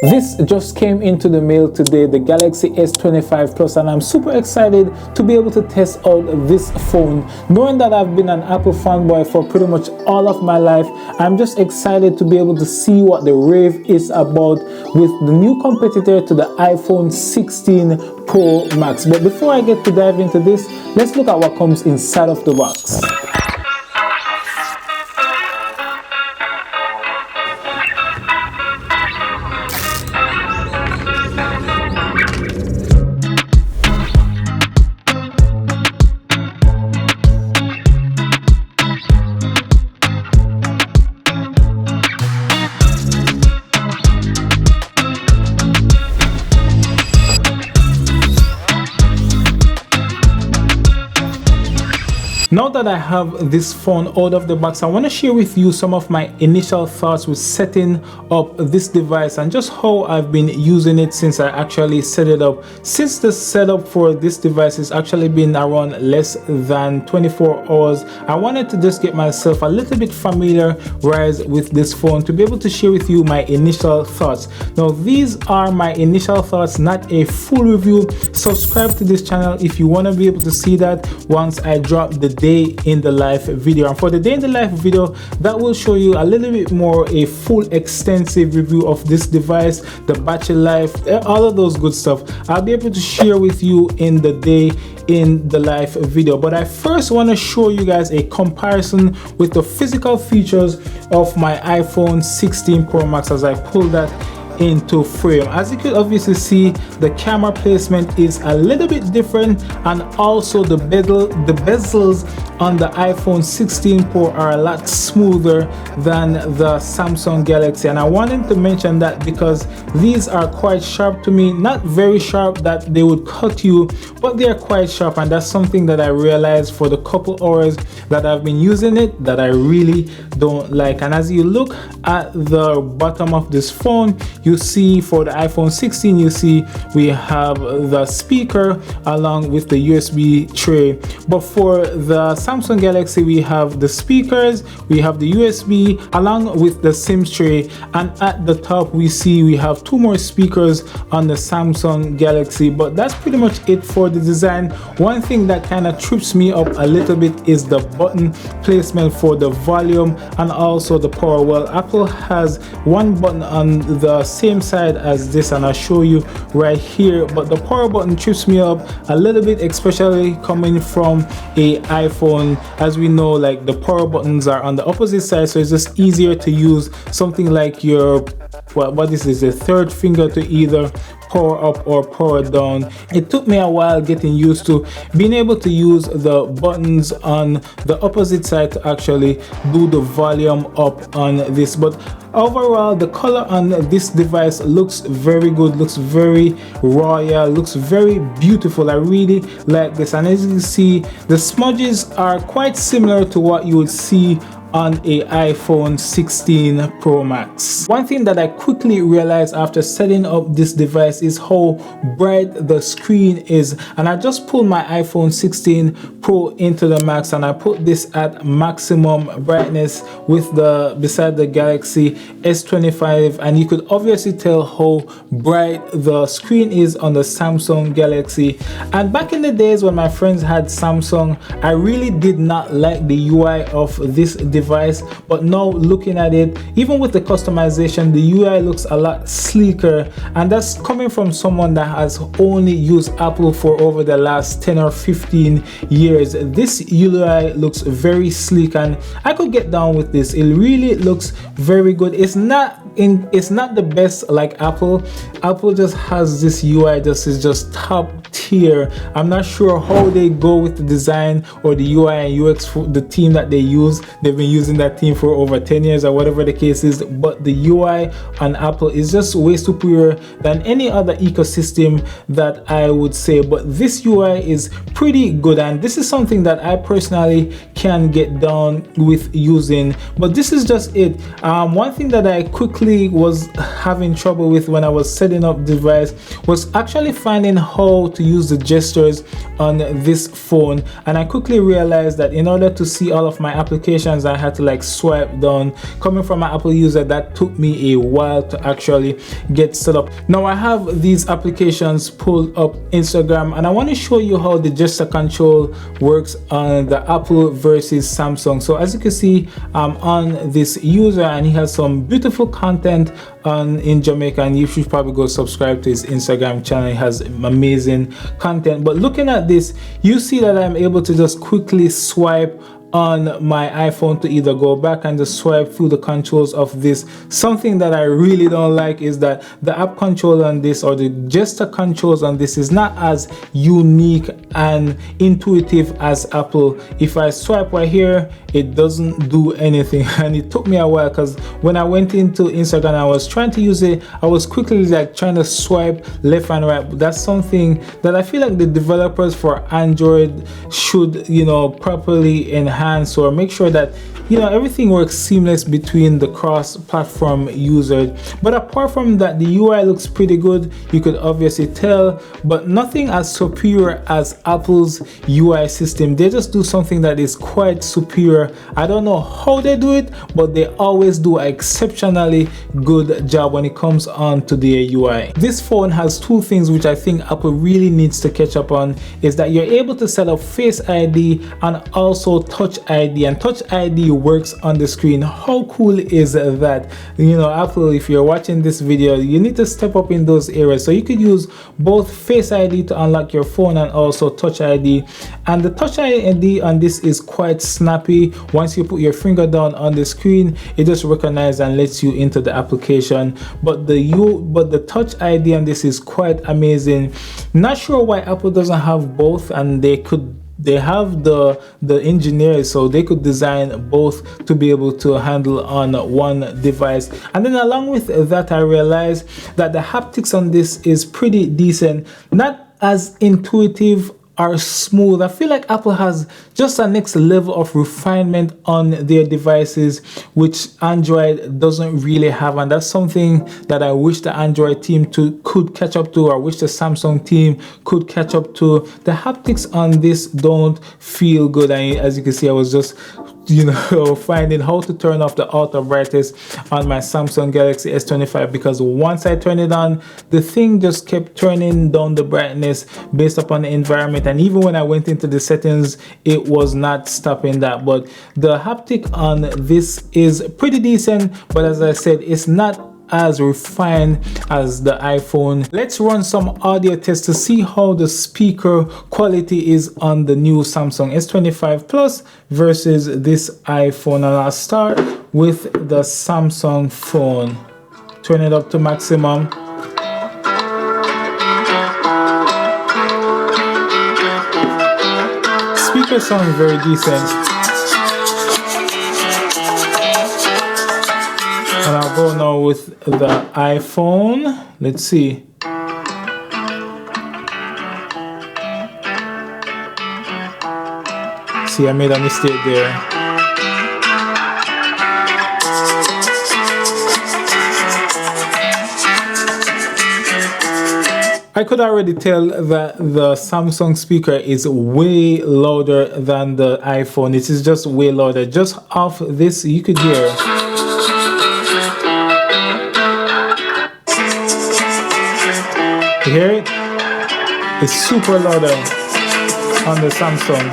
This just came into the mail today, the Galaxy S25 Plus, and I'm super excited to be able to test out this phone. Knowing that I've been an Apple fanboy for pretty much all of my life, I'm just excited to be able to see what the rave is about with the new competitor to the iPhone 16 Pro Max. But before I get to dive into this, let's look at what comes inside of the box. Now that I have this phone out of the box, I want to share with you some of my initial thoughts with setting up this device and just how I've been using it since I actually set it up. Since the setup for this device has actually been around less than 24 hours, I wanted to just get myself a little bit familiarized with this phone to be able to share with you my initial thoughts. Now these are my initial thoughts, not a full review. Subscribe to this channel if you want to be able to see that once I drop the day in the life video. And for the day in the life video, that will show you a little bit more a full extensive review of this device, the battery life, all of those good stuff I'll be able to share with you in the day in the life video. But I first want to show you guys a comparison with the physical features of my iPhone 16 Pro Max as I pull that into frame. As you could obviously see, the camera placement is a little bit different, and also the bezels on the iPhone 16 Pro are a lot smoother than the Samsung Galaxy, and I wanted to mention that because these are quite sharp to me. Not very sharp that they would cut you, but they are quite sharp, and that's something that I realized for the couple hours that I've been using it that I really don't like. And as you look at the bottom of this phone, you see for the iPhone 16, you see we have the speaker along with the USB tray. But for the Samsung Galaxy, we have the speakers, we have the USB along with the SIM tray, and at the top we see we have two more speakers on the Samsung Galaxy. But that's pretty much it for the design. One thing that kind of trips me up a little bit is the button placement for the volume and also the power. Well, Apple has one button on the same side as this, and I'll show you right here, but the power button trips me up a little bit, especially coming from a iPhone. As we know, like, the power buttons are on the opposite side, so it's just easier to use something like your, well, what is this, the third finger to either power up or power down. It took me a while getting used to being able to use the buttons on the opposite side to actually do the volume up on this. But overall, the color on this device looks very good, looks very royal, looks very beautiful. I really like this, and as you can see, the smudges are quite similar to what you would see on a iPhone 16 Pro Max. One thing that I quickly realized after setting up this device is how bright the screen is, and I just pulled my iPhone 16 Pro into the Max and I put this at maximum brightness with beside the Galaxy S25, and you could obviously tell how bright the screen is on the Samsung Galaxy. And back in the days when my friends had Samsung, I really did not like the UI of this device, but now looking at it, even with the customization, the UI looks a lot sleeker, and that's coming from someone that has only used Apple for over the last 10 or 15 years. This UI looks very sleek, and I could get down with this. It really looks very good. It's not the best like Apple. Apple just has this UI is just top tier. I'm not sure how they go with the design or the UI and UX for the team that they use. They've been using that team for over 10 years or whatever the case is, but the UI on Apple is just way superior than any other ecosystem that I would say. But this UI is pretty good, and this is something that I personally can get down with using. But this is just it. One thing that I quickly quickly was having trouble with when I was setting up the device was actually finding how to use the gestures on this phone, and I quickly realized that in order to see all of my applications I had to like swipe down. Coming from an Apple user, that took me a while to actually get set up. Now I have these applications pulled up Instagram, and I want to show you how the gesture control works on the Apple versus Samsung. So as you can see, I'm on this user and he has some beautiful content in Jamaica, and you should probably go subscribe to his Instagram channel. He has amazing content. But looking at this, you see that I'm able to just quickly swipe on my iPhone to either go back and just swipe through the controls of this. Something that I really don't like is that the app control on this, or the gesture controls on this, is not as unique and intuitive as Apple. If I swipe right here, it doesn't do anything, and it took me a while because when I went into Instagram I was trying to use it, I was quickly like trying to swipe left and right. But that's something that I feel like the developers for Android should, you know, properly enhance, or make sure that, you know, everything works seamless between the cross-platform users. But apart from that, the UI looks pretty good, you could obviously tell, but nothing as superior as Apple's UI system. They just do something that is quite superior. I don't know how they do it, but they always do an exceptionally good job when it comes on to their UI. This phone has two things which I think Apple really needs to catch up on, is that you're able to set up Face ID and also Touch ID, and Touch ID works on the screen. How cool is that? You know, Apple, if you're watching this video, you need to step up in those areas. So you could use both Face ID to unlock your phone and also Touch ID, and the Touch ID on this is quite snappy. Once you put your finger down on the screen, it just recognizes and lets you into the application. But the Touch ID on this is quite amazing. Not sure why Apple doesn't have both, and they have the engineers, so they could design both to be able to handle on one device. And then along with that, I realized that the haptics on this is pretty decent, not as intuitive or smooth. I feel like Apple has just a next level of refinement on their devices, which Android doesn't really have, and that's something that I wish the Android team could catch up to, or wish the Samsung team could catch up to. The haptics on this don't feel good, and as you can see, I was just, you know, finding how to turn off the auto brightness on my Samsung Galaxy S25, because once I turn it on, the thing just kept turning down the brightness based upon the environment, and even when I went into the settings, it was not stopping that. But the haptic on this is pretty decent, but as I said, it's not as refined as the iPhone. Let's run some audio tests to see how the speaker quality is on the new Samsung S25 Plus versus this iPhone. And I'll start with the Samsung phone. Turn it up to maximum. Speaker sound very decent. And I'll go now with the iPhone. Let's see. See, I made a mistake there. I could already tell that the Samsung speaker is way louder than the iPhone. It is just way louder. Just off this, you could hear. You hear it? It's super louder on the Samsung.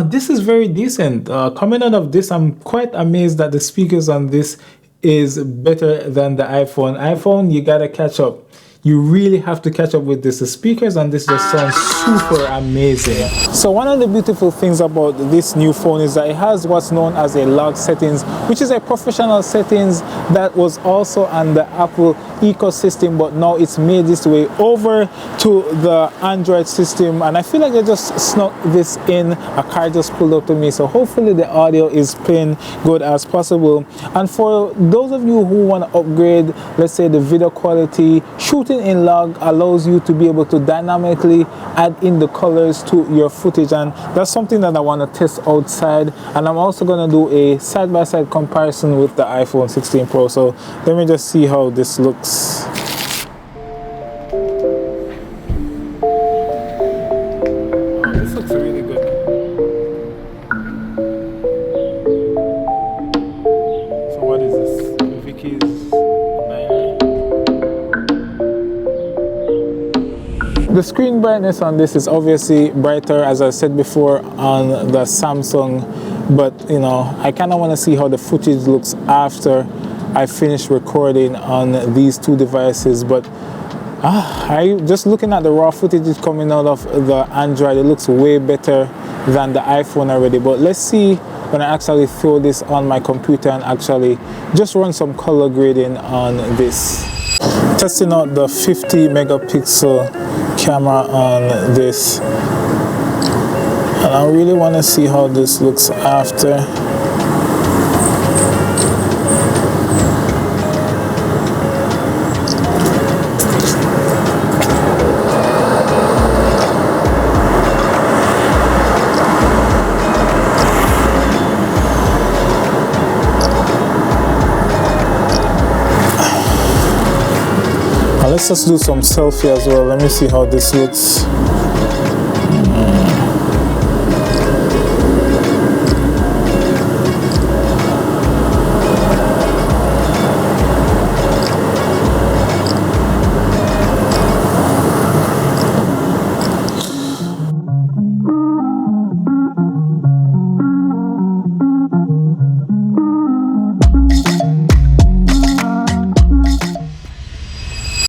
This is very decent. Coming out of this, I'm quite amazed that the speakers on this is better than the iPhone. iPhone, you gotta catch up. You really have to catch up with this. The speakers on this just sound super amazing. So one of the beautiful things about this new phone is that it has what's known as a log settings, which is a professional settings that was also on the Apple ecosystem, but now it's made this way over to the Android system. And I feel like they just snuck this in. A car just pulled up to me, so hopefully the audio is playing good as possible. And for those of you who want to upgrade, let's say, the video quality, shooting shooting in log allows you to be able to dynamically add in the colors to your footage, and that's something that I want to test outside. And I'm also going to do a side-by-side comparison with the iPhone 16 Pro. So let me just see how this looks. Oh, this looks really good. So what is this? Vicky's 9. The screen brightness on this is obviously brighter, as I said before, on the Samsung, but you know, I kind of want to see how the footage looks after I finish recording on these two devices. But I just looking at the raw footage coming out of the Android, it looks way better than the iPhone already. But let's see when I actually throw this on my computer and actually just run some color grading on this. Testing out the 50 megapixel camera on this, and I really want to see how this looks after. Let's just do some selfie as well. Let me see how this looks.